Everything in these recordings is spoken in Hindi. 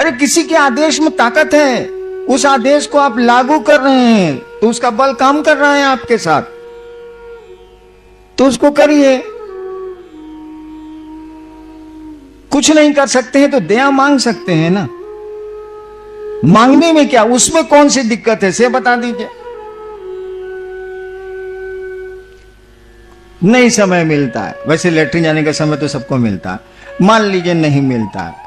अरे किसी के आदेश में ताकत है, उस आदेश को आप लागू कर रहे हैं तो उसका बल काम कर रहा है आपके साथ, तो उसको करिए। कुछ नहीं कर सकते हैं तो दया मांग सकते हैं ना। मांगने में क्या, उसमें कौन सी दिक्कत है से बता दीजिए। नहीं समय मिलता है, वैसे लेटरिन जाने का समय तो सबको मिलता है, मान लीजिए नहीं मिलता है,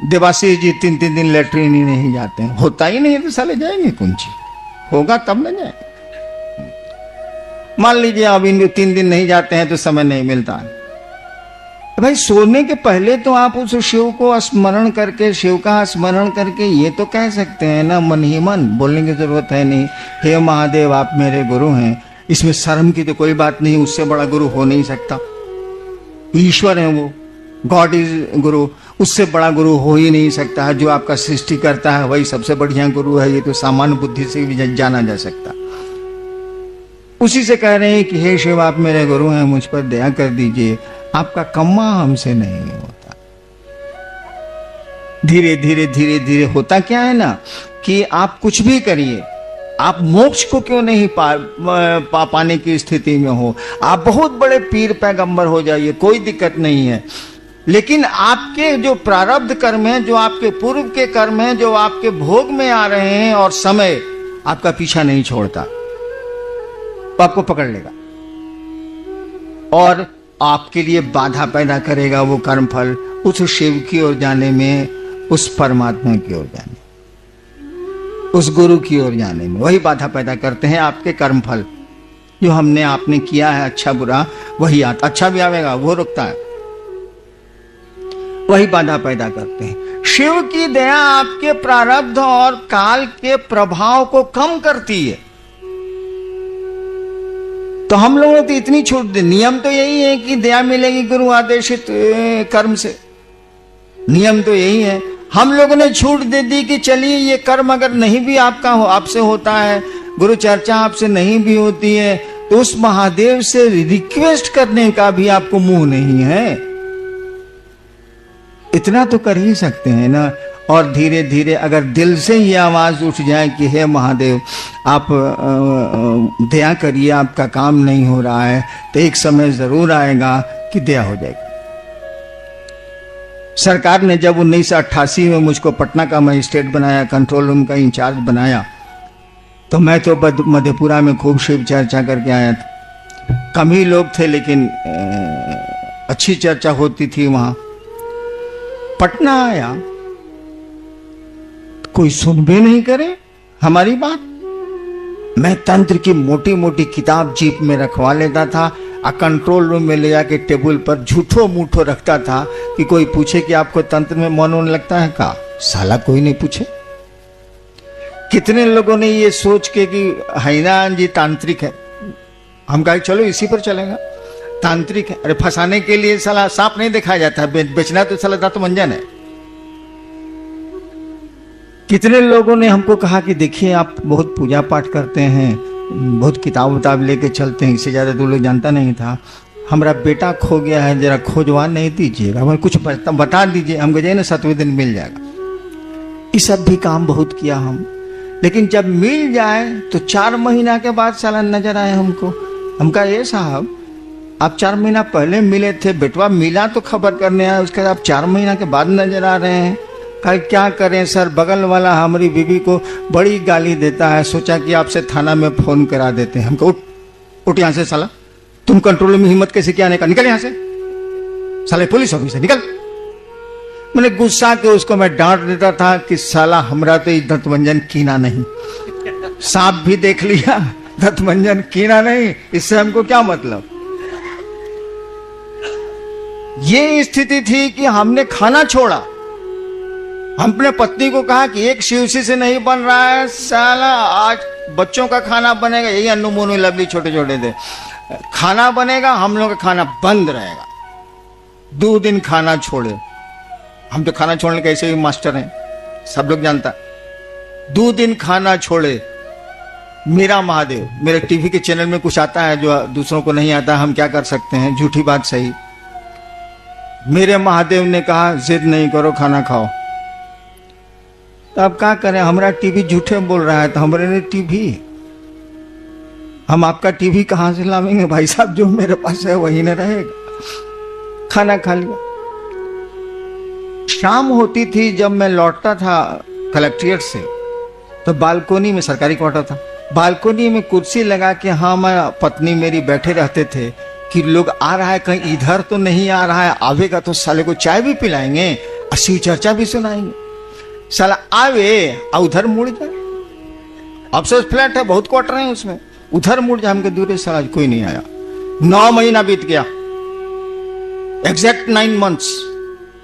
देवाशीष जी 3-3 दिन लेटरिन ही नहीं जाते हैं, होता ही नहीं है तो साले जाएंगे कौन सी, होगा तब न जाए। मान लीजिए अब इन 3 दिन नहीं जाते हैं तो समय नहीं मिलता है, भाई सोने के पहले तो आप उस शिव को स्मरण करके, शिव का स्मरण करके ये तो कह सकते हैं ना, मन ही मन, बोलने की जरूरत है नहीं, हे महादेव आप मेरे गुरु हैं, इसमें शर्म की तो कोई बात नहीं, उससे बड़ा गुरु हो नहीं सकता, ईश्वर है वो, गॉड इज गुरु, उससे बड़ा गुरु हो ही नहीं सकता है। जो आपका सृष्टि करता है वही सबसे बढ़िया गुरु है, ये तो सामान्य बुद्धि से भी जाना जा सकता। उसी से कह रहे हैं कि हे शिव आप मेरे गुरु हैं, मुझ पर दया कर दीजिए, आपका कम्मा हमसे नहीं होता। धीरे धीरे धीरे धीरे होता क्या है ना कि आप कुछ भी करिए, आप मोक्ष को क्यों नहीं पाने की स्थिति में हो, आप बहुत बड़े पीर पैगंबर हो जाइए, कोई दिक्कत नहीं है, लेकिन आपके जो प्रारब्ध कर्म है, जो आपके पूर्व के कर्म है, जो आपके भोग में आ रहे हैं और समय आपका पीछा नहीं छोड़ता, तो आपको पकड़ लेगा और आपके लिए बाधा पैदा करेगा वो कर्म फल, उस शिव की ओर जाने में, उस परमात्मा की ओर जाने, उस गुरु की ओर जाने में वही बाधा पैदा करते हैं आपके कर्म फल। जो हमने आपने किया है अच्छा बुरा वही आता, अच्छा भी आवेगा वो रुकता है, वही बाधा पैदा करते हैं। शिव की दया आपके प्रारब्ध और काल के प्रभाव को कम करती है। तो हम लोगों ने तो इतनी छूट दी, नियम तो यही है कि दया मिलेगी गुरु आदेशित कर्म से, नियम तो यही है। हम लोगों ने छूट दे दी कि चलिए ये कर्म अगर नहीं भी आपका आपसे होता है, गुरु चर्चा आपसे नहीं भी होती है, तो उस महादेव से रिक्वेस्ट करने का भी आपको मुंह नहीं है, इतना तो कर ही सकते हैं ना। और धीरे धीरे अगर दिल से ये आवाज उठ जाए कि हे महादेव आप दया करिए, आपका काम नहीं हो रहा है, तो एक समय जरूर आएगा कि दया हो जाएगी। सरकार ने जब 1988 में मुझको पटना का मजिस्ट्रेट बनाया, कंट्रोल रूम का इंचार्ज बनाया, तो मैं तो मधेपुरा में खूब शिव चर्चा करके आया था। कम ही लोग थे लेकिन अच्छी चर्चा होती थी वहां। पटना आया, कोई सुन भी नहीं करे हमारी बात। मैं तंत्र की मोटी मोटी किताब जीप में रखवा लेता था, कंट्रोल रूम में ले जाके टेबल पर झूठो मूठो रखता था कि कोई पूछे कि आपको तंत्र में मन होने लगता है का, साला कोई नहीं पूछे। कितने लोगों ने ये सोच के कि हैनान जी तांत्रिक है, हम कहा चलो इसी पर चलेगा, तांत्रिक है। अरे फंसाने के लिए साला सांप नहीं दिखाया जाता, बेचना तो साला दांत मंजन है। कितने लोगों ने हमको कहा कि देखिए आप बहुत पूजा पाठ करते हैं, बहुत किताब उताब लेके चलते हैं, इससे ज्यादा तो लोग जानता नहीं था। हमारा बेटा खो गया है, जरा खोजवा नहीं दीजिएगा, हमें कुछ बता दीजिए, हम गए ना 7वें दिन मिल जाएगा। ये सब भी काम बहुत किया हम, लेकिन जब मिल जाए तो 4 महीना के बाद साला नजर आए हमको। हम कहा ये साहब आप 4 महीना पहले मिले थे, बेटवा मिला तो खबर करने आए, उसके बाद आप 4 महीना के बाद नजर आ रहे हैं। कहा क्या करें सर, बगल वाला हमारी बीवी को बड़ी गाली देता है, सोचा कि आपसे थाना में फोन करा देते हैं। हमको उठ यहाँ से साला, तुम कंट्रोल में हिम्मत कैसे किया आने का, निकल यहाँ से साले पुलिस ऑफिसर निकल। मैंने गुस्सा के उसको मैं डांट देता था कि साला हमरा तो दंतमंजन कीना नहीं, सांप भी देख लिया दंतमंजन कीना नहीं, इससे हमको क्या मतलब। ये स्थिति थी कि हमने खाना छोड़ा। हमने पत्नी को कहा कि एक शिवसी से नहीं बन रहा है साला, आज बच्चों का खाना बनेगा, यही अन्नू मोनू लवली छोटे छोटे थे, खाना बनेगा, हम लोग का खाना बंद रहेगा। 2 दिन खाना छोड़े, हम तो खाना छोड़ने के ऐसे ही मास्टर हैं, सब लोग जानता। 2 दिन खाना छोड़े। मेरा महादेव, मेरे टीवी के चैनल में कुछ आता है जो दूसरों को नहीं आता, हम क्या कर सकते हैं, झूठी बात सही। मेरे महादेव ने कहा जिद नहीं करो, खाना खाओ। तो अब क्या करें, हमारा टीवी झूठे बोल रहा है तो हमारे लिए टीवी, हम आपका टीवी कहाँ से लावेंगे भाई साहब, जो मेरे पास है वही न रहेगा। खाना खा लिया। शाम होती थी जब मैं लौटता था कलेक्ट्रेट से, तो बालकोनी में, सरकारी क्वार्टर था, बालकोनी में कुर्सी लगा के हम पत्नी मेरी बैठे रहते थे कि लोग आ रहा है कहीं इधर तो नहीं आ रहा है, आवेगा तो साले को चाय भी पिलाएंगे और शिव चर्चा भी सुनाएंगे, साला आवे और उधर मुड़ जाए। अफसोस फ्लैट है, बहुत क्वार्टर है उसमें, उधर मुड़ जाए, हमके दूर साला कोई नहीं आया। 9 महीना बीत गया, एग्जैक्ट 9 months,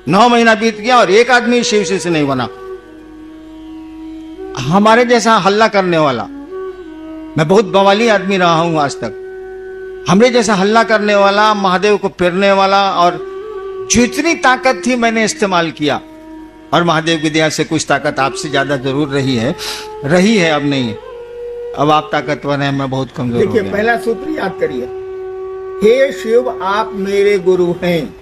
9 महीना बीत गया और एक आदमी शिव से नहीं बना हमारे जैसा हल्ला करने वाला। मैं बहुत बवाली आदमी रहा हूं आज तक, हमरे जैसा हल्ला करने वाला, महादेव को पेरने वाला, और जितनी ताकत थी मैंने इस्तेमाल किया, और महादेव की दया से कुछ ताकत आपसे ज्यादा जरूर रही है, अब नहीं है। अब आप ताकतवर हैं, मैं बहुत कमजोर हूं। देखिए, पहला सूत्र याद करिए, हे शिव आप मेरे गुरु हैं।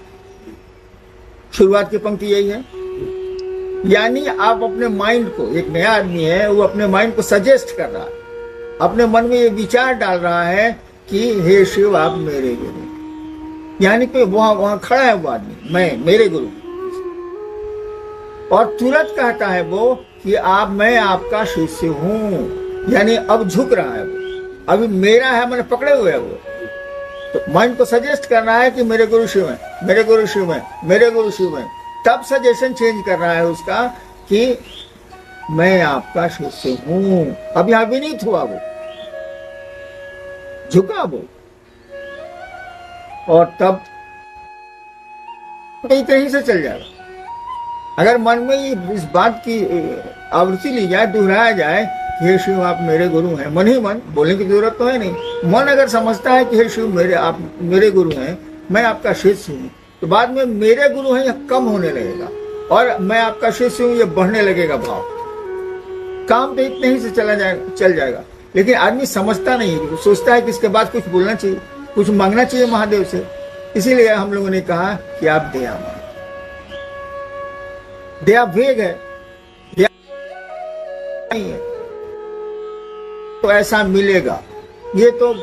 शुरुआत की पंक्ति यही है। यानी आप अपने माइंड को, एक नया आदमी है वो अपने माइंड को सजेस्ट कर रहा है, अपने मन में ये विचार डाल रहा है कि हे शिव आप मेरे गुरु। यानी कि वहां खड़ा है वो आदमी, मैं मेरे गुरु, और तुरंत कहता है वो कि मैं आपका शिष्य हूं। यानी अब झुक रहा है वो, अभी मेरा है, मैंने पकड़े हुए है वो, तो माइंड को सजेस्ट कर रहा है कि मेरे गुरु शिव है, मेरे गुरु शिव है, मेरे गुरु शिव है। तब सजेशन चेंज कर रहा है उसका कि मैं आपका शिष्य हूं। अब यहां विनीत हुआ वो, झुका वो, और तब कहीं से चल जाएगा। अगर मन में इस बात की आवृत्ति ली जाए, दोहराया जाए, हे शिव आप मेरे गुरु हैं, मन ही मन, बोलने की जरूरत तो है नहीं, मन अगर समझता है कि हे शिव आप मेरे गुरु हैं, मैं आपका शिष्य हूं, तो बाद में मेरे गुरु हैं यह कम होने लगेगा, और मैं आपका शिष्य हूं ये बढ़ने लगेगा भाव। काम तो इतने ही से चल जाएगा। लेकिन आदमी समझता नहीं, सोचता है कि इसके बाद कुछ बोलना चाहिए, कुछ मांगना चाहिए महादेव से। इसीलिए हम लोगों ने कहा कि आप दया मांगो। दया वेग है, दया नहीं है तो ऐसा मिलेगा। ये तो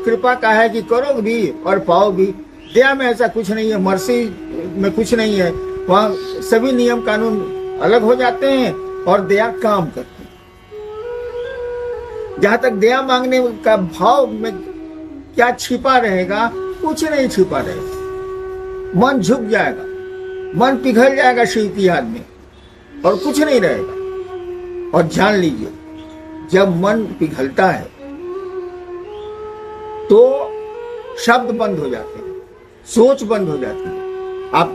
कृपा का है कि करो भी और पाओ भी। दया में ऐसा कुछ नहीं है, मर्सी में कुछ नहीं है। वहां सभी नियम कानून अलग हो जाते हैं और दया काम करती है। जहां तक दया मांगने का भाव में क्या छिपा रहेगा, कुछ नहीं छिपा रहेगा। मन झुक जाएगा, मन पिघल जाएगा शिव की याद में, और कुछ नहीं रहेगा। और जान लीजिए, जब मन पिघलता है तो शब्द बंद हो जाते हैं, सोच बंद हो जाती है। आप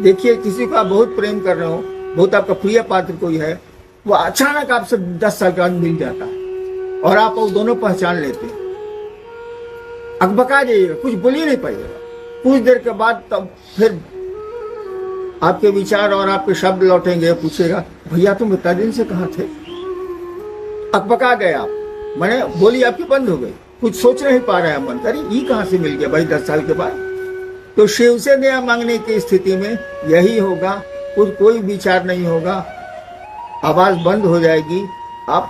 देखिए, किसी को आप बहुत प्रेम कर रहे हो, बहुत आपका प्रिय पात्र कोई है, वो अचानक आपसे 10 साल के बाद मिल जाता है और आप वो दोनों पहचान लेते हैं। अकबका जाइएगा, कुछ बोल ही नहीं पाइएगा। कुछ देर के बाद तब फिर आपके विचार और आपके शब्द लौटेंगे, पूछेगा भैया तुम इतना दिन से कहाँ थे। अकबका गए आप, मैंने बोली आपकी बंद हो गई, कुछ सोच नहीं पा रहे हैं मन, अरे ये कहां से मिल गया भाई 10 साल के बाद। तो शिव से दया मांगने की स्थिति में यही होगा, कोई विचार नहीं होगा, आवाज बंद हो जाएगी, आप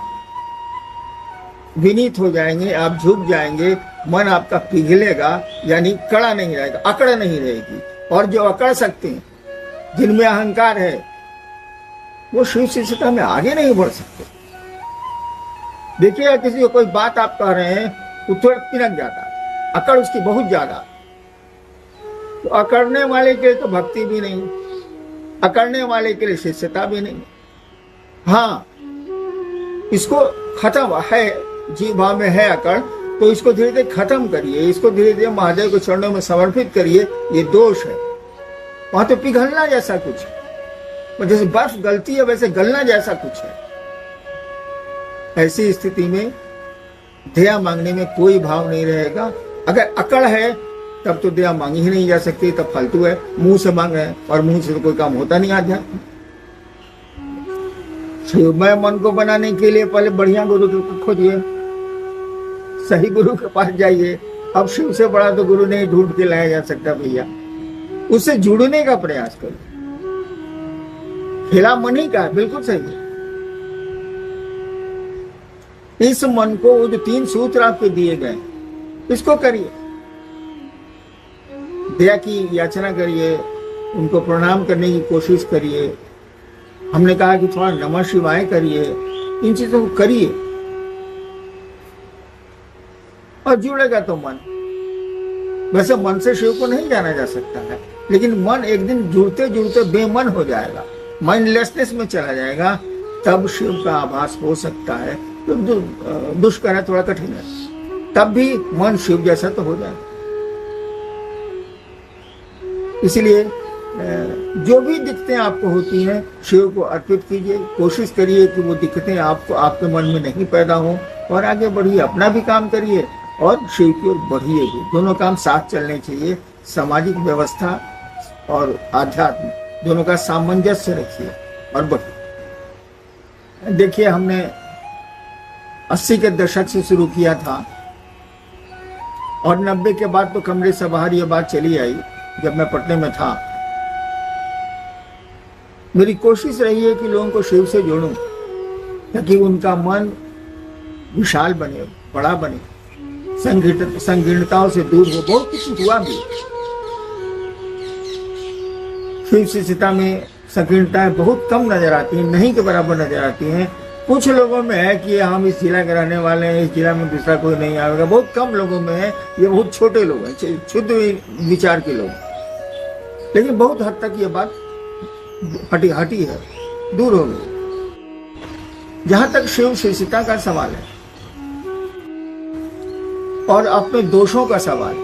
विनीत हो जाएंगे, आप झुक जाएंगे, मन आपका पिघलेगा, यानी कड़ा नहीं रहेगा, अकड़ नहीं रहेगी। और जो अकड़ सकते हैं, जिनमें अहंकार है, वो शिव शिष्यता में आगे नहीं बढ़ सकते। देखिए, किसी को कोई बात आप कह रहे हैं, वो तुरंत पिनक जाता है, अकड़ उसकी बहुत ज्यादा। तो अकड़ने वाले के लिए तो भक्ति भी नहीं, अकड़ने वाले के लिए शिष्यता भी नहीं। हाँ, इसको खत्म है, जीव भाव में है अकड़, तो इसको धीरे धीरे खत्म करिए, इसको धीरे धीरे महादेव के चरणों में समर्पित करिए। ये दोष है, वहां तो पिघलना जैसा कुछ है, जैसे बर्फ गलती है वैसे गलना जैसा कुछ है। ऐसी स्थिति में दया मांगने में कोई भाव नहीं रहेगा। अगर अकड़ है तब तो दया मांगी ही नहीं जा सकती, तब फालतू है, मुंह से मांग रहे हैं, और मुंह से तो कोई काम होता नहीं। आध्यात्म मैं मन को बनाने के लिए पहले बढ़िया गुरु को खोजिए, सही गुरु के पास जाइए। अब शिव से बड़ा तो गुरु नहीं ढूंढ के लाया जा सकता भैया, उससे जुड़ने का प्रयास करो। खेला मन ही का है, बिल्कुल सही है। इस मन को वो जो 3 सूत्र आपके दिए गए इसको करिए, दया की याचना करिए, उनको प्रणाम करने की कोशिश करिए। हमने कहा कि थोड़ा नमः शिवाय करिए, इन चीजों को करिए और जुड़ेगा तो मन। वैसे मन से शिव को नहीं जाना जा सकता है, लेकिन मन एक दिन जुड़ते जुड़ते बेमन हो जाएगा, माइंडलेसनेस में चला जाएगा, तब शिव का आभास हो सकता है। तो दुष्कर है, थोड़ा कठिन है, तब भी मन शिव जैसा तो हो जाएगा। इसलिए जो भी दिक्कतें आपको होती हैं शिव को अर्पित कीजिए, कोशिश करिए कि वो दिक्कतें आपको आपके मन में नहीं पैदा हो, और आगे बढ़िए, अपना भी काम करिए और शिव की ओर बढ़िए भी। दोनों काम साथ चलने चाहिए, सामाजिक व्यवस्था और आध्यात्म दोनों का सामंजस्य रखिए और बढ़िए। देखिए, हमने 80 के दशक से शुरू किया था और 90 के बाद तो कमरे से बाहर ये बात चली आई। जब मैं पटने में था, मेरी कोशिश रही है कि लोगों को शिव से जोड़ूं ताकि उनका मन विशाल बने, बड़ा बने, संकीर्णताओं से दूर हो। बहुत कुछ हुआ भी। शिव शिष्यता में संकीर्णताएं बहुत कम नजर आती हैं, नहीं के बराबर नजर आती हैं। कुछ लोगों में है कि हम इस जिला के रहने वाले हैं, इस जिला में दूसरा कोई नहीं आएगा। बहुत कम लोगों में है, ये बहुत छोटे लोग हैं, क्षुद्र विचार के लोग। लेकिन बहुत हद तक ये बात हटी है, दूर हो गई। जहां तक शिव शिष्यता का सवाल है और अपने दोषों का सवाल,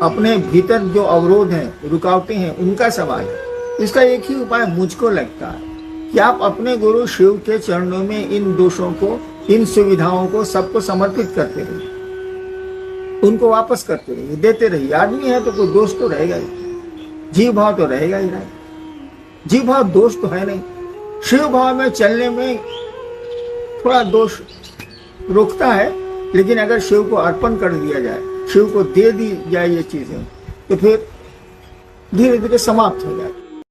अपने भीतर जो अवरोध हैं, रुकावटें हैं, उनका सवाल है, इसका एक ही उपाय मुझको लगता है कि आप अपने गुरु शिव के चरणों में इन दोषों को, इन सुविधाओं को, सबको समर्पित करते रहिए, उनको वापस करते रहिए, देते रहिए। आदमी है तो कोई दोष तो रहेगा ही, जीव भाव तो रहेगा ही नहीं। जीव भाव दोष तो है नहीं। शिव भाव में चलने में थोड़ा दोष रोकता है, लेकिन अगर शिव को अर्पण कर दिया जाए, शिव को दे दी जाए ये चीजें, तो फिर धीरे धीरे समाप्त हो जाए।